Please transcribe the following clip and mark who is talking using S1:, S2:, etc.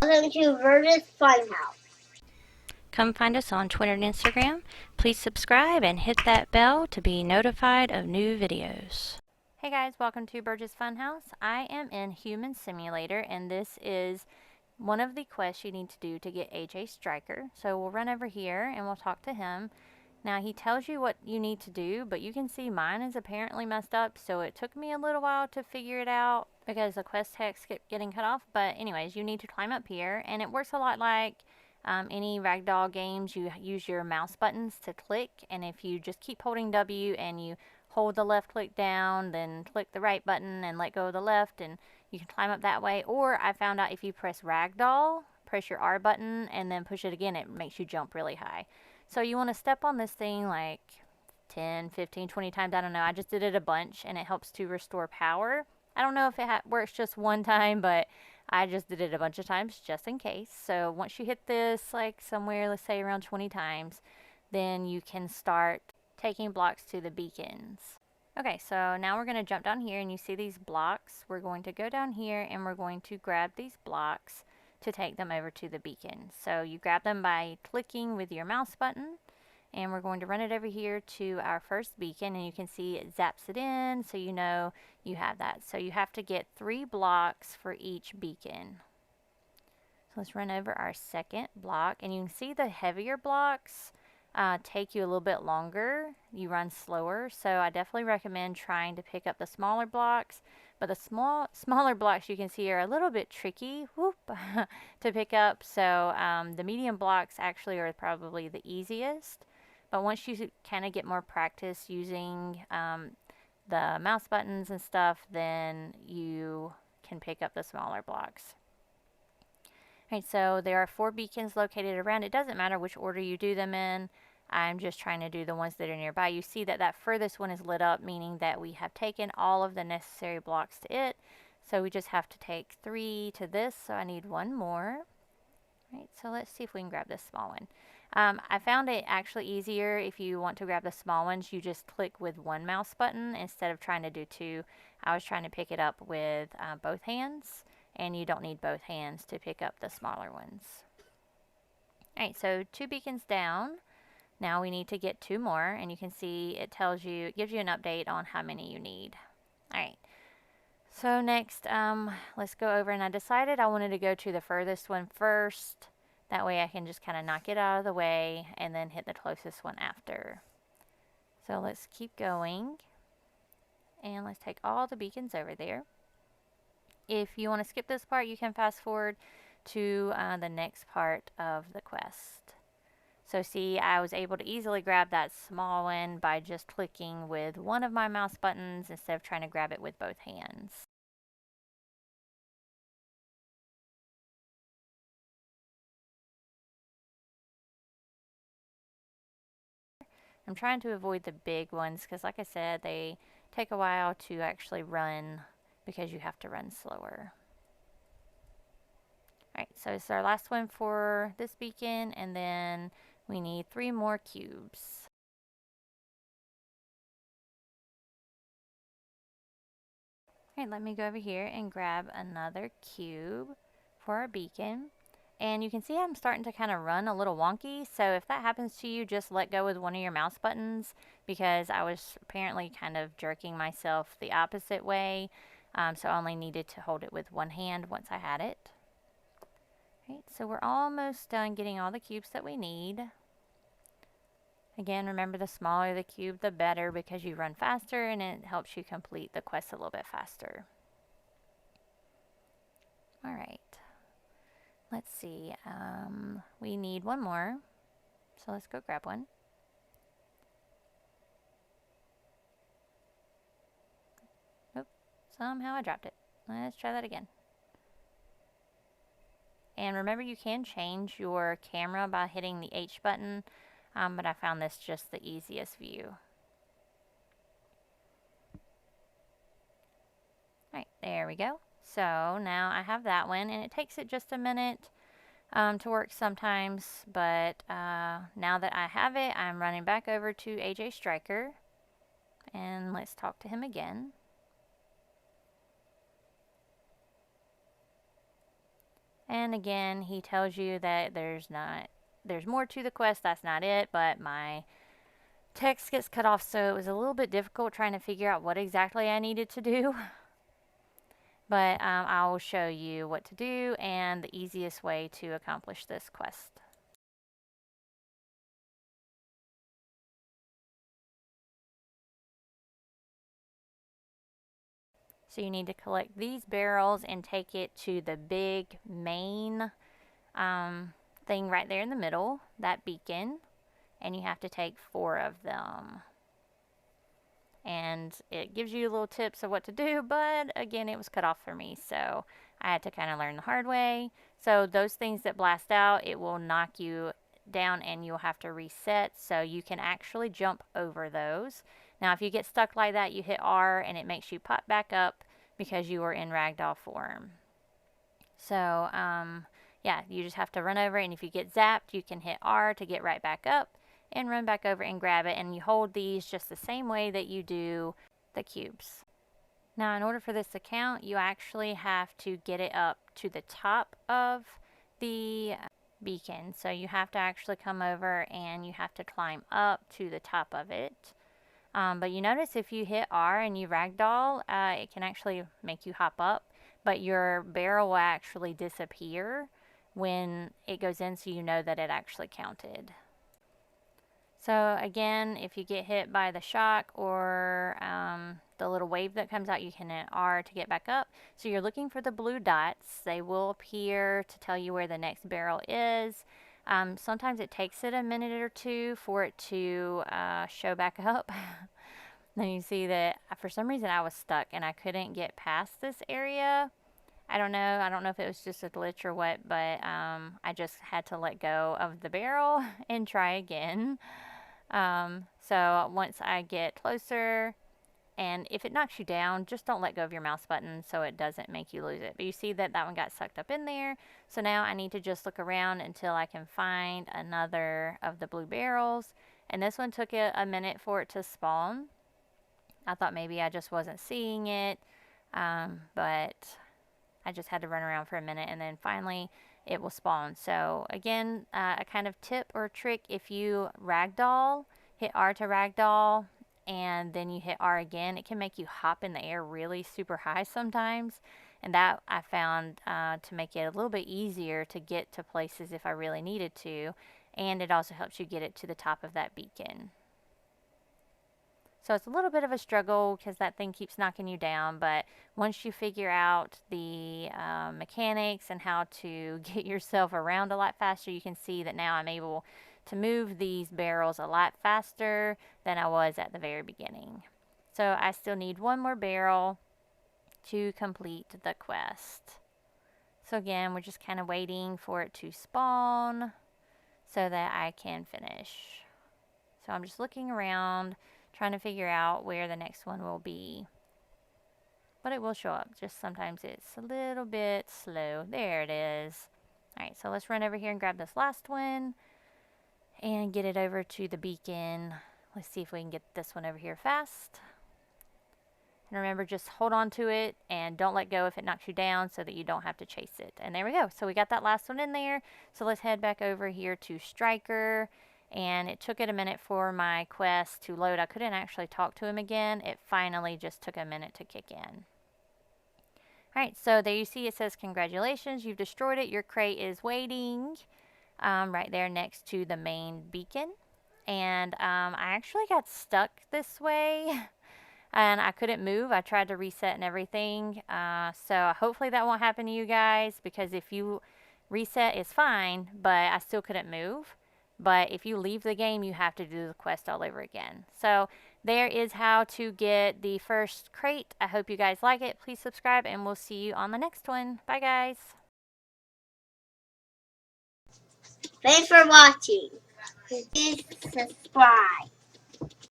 S1: Welcome to Virgis Funhouse.
S2: Come find us on Twitter and Instagram. Please subscribe and hit that bell to be notified of new videos. Hey guys, welcome to Burgess Funhouse. I am in Human Simulator, and this is one of the quests you need to do to get AJ Striker. So we'll run over here and we'll talk to him. Now he tells you what you need to do, but you can see mine is apparently messed up, so it took me a little while to figure it out because the quest text kept getting cut off. But anyways, you need to climb up here, and it works a lot like any ragdoll games. You use your mouse buttons to click, and if you just keep holding W and you hold the left click down, then click the right button and let go of the left, and you can climb up that way. Or I found out if you press ragdoll, press your R button and then push it again, it makes you jump really high. So you want to step on this thing like 10, 15, 20 times. I don't know. I just did it a bunch, and it helps to restore power. I don't know if it works just one time, but I just did it a bunch of times just in case. So once you hit this, like somewhere, let's say around 20 times, then you can start taking blocks to the beacons. Okay, so now we're going to jump down here, and you see these blocks. We're going to go down here, and we're going to grab these blocks to take them over to the beacon. So you grab them by clicking with your mouse button, and we're going to run it over here to our first beacon, and you can see it zaps it in, so you know you have that. So you have to get 3 blocks for each beacon. So let's run over our second block, and you can see the heavier blocks take you a little bit longer. You run slower, so I definitely recommend trying to pick up the smaller blocks. But the smaller blocks you can see are a little bit tricky to pick up. So the medium blocks actually are probably the easiest. But once you kind of get more practice using the mouse buttons and stuff, then you can pick up the smaller blocks. Alright, so there are 4 beacons located around. It doesn't matter which order you do them in. I'm just trying to do the ones that are nearby. You see that that furthest one is lit up, meaning that we have taken all of the necessary blocks to it. So we just have to take 3 to this, so I need 1 more. Right, so let's see if we can grab this small one. I found it actually easier if you want to grab the small ones. You just click with 1 mouse button instead of trying to do 2. I was trying to pick it up with both hands, and you don't need both hands to pick up the smaller ones. Alright, so 2 beacons down. Now we need to get 2 more, and you can see it tells you, it gives you an update on how many you need. Alright, so next, let's go over, and I decided I wanted to go to the furthest one first. That way I can just kind of knock it out of the way and then hit the closest one after. So let's keep going, and let's take all the beacons over there. If you want to skip this part, you can fast forward to the next part of the quest. So see, I was able to easily grab that small one by just clicking with 1 of my mouse buttons instead of trying to grab it with both hands. I'm trying to avoid the big ones because, like I said, they take a while to actually run because you have to run slower. Alright, so it's our last one for this beacon, and then we need 3 more cubes. Alright, let me go over here and grab another cube for our beacon. And you can see I'm starting to kind of run a little wonky, so if that happens to you, just let go with 1 of your mouse buttons, because I was apparently kind of jerking myself the opposite way, so I only needed to hold it with 1 hand once I had it. Right, so we're almost done getting all the cubes that we need. Again, remember, the smaller the cube, the better, because you run faster and it helps you complete the quest a little bit faster. Alright, let's see, we need 1 more, so let's go grab one. Oop, somehow I dropped it. Let's try that again. And remember, you can change your camera by hitting the H button, but I found this just the easiest view. Alright, there we go. So now I have that one, and it takes it just a minute to work sometimes, but now that I have it, I'm running back over to AJ Striker, and let's talk to him again. And again, he tells you that there's more to the quest. That's not it, but my text gets cut off, so it was a little bit difficult trying to figure out what exactly I needed to do. But I will show you what to do and the easiest way to accomplish this quest. So you need to collect these barrels and take it to the big main thing right there in the middle, that beacon, and you have to take 4 of them. And it gives you little tips of what to do, but again, it was cut off for me, so I had to kind of learn the hard way. So those things that blast out, it will knock you down and you'll have to reset, so you can actually jump over those. Now if you get stuck like that, you hit R and it makes you pop back up because you were in ragdoll form. So yeah, you just have to run over it, and if you get zapped, you can hit R to get right back up and run back over and grab it, and you hold these just the same way that you do the cubes. Now in order for this to count, you actually have to get it up to the top of the beacon. So you have to actually come over and you have to climb up to the top of it. But you notice if you hit R and you ragdoll, it can actually make you hop up, but your barrel will actually disappear when it goes in, so you know that it actually counted. So again, if you get hit by the shock or the little wave that comes out, you can hit R to get back up. So you're looking for the blue dots. They will appear to tell you where the next barrel is. Sometimes it takes it a minute or two for it to show back up. Then you see that for some reason I was stuck and I couldn't get past this area. I don't know. I don't know if it was just a glitch or what, but I just had to let go of the barrel and try again. So once I get closer, and if it knocks you down, just don't let go of your mouse button so it doesn't make you lose it. But you see that that one got sucked up in there. So now I need to just look around until I can find another of the blue barrels. And this one took a minute for it to spawn. I thought maybe I just wasn't seeing it, but I just had to run around for a minute, and then finally it will spawn. So again, a kind of tip or trick: if you ragdoll, hit R to ragdoll, and then you hit R again, it can make you hop in the air really super high sometimes. And that I found to make it a little bit easier to get to places if I really needed to. And it also helps you get it to the top of that beacon. So it's a little bit of a struggle because that thing keeps knocking you down, but once you figure out the mechanics and how to get yourself around a lot faster, you can see that now I'm able to move these barrels a lot faster than I was at the very beginning. So I still need one more barrel to complete the quest. So again, we're just kind of waiting for it to spawn so that I can finish. So I'm just looking around, trying to figure out where the next one will be. But it will show up, just sometimes it's a little bit slow. There it is. Alright, so let's run over here and grab this last one and get it over to the beacon. Let's see if we can get this one over here fast. And remember, just hold on to it and don't let go if it knocks you down so that you don't have to chase it. And there we go. So we got that last one in there. So let's head back over here to Striker. And it took it a minute for my quest to load. I couldn't actually talk to him again. It finally just took a minute to kick in. Alright, so there you see it says congratulations, you've destroyed it. Your crate is waiting right there next to the main beacon. And I actually got stuck this way and I couldn't move. I tried to reset and everything. So hopefully that won't happen to you guys, because if you reset, it's fine, but I still couldn't move. But if you leave the game, you have to do the quest all over again. So there is how to get the first crate. I hope you guys like it. Please subscribe, and we'll see you on the next one. Bye, guys.
S1: Thanks for watching. Please subscribe.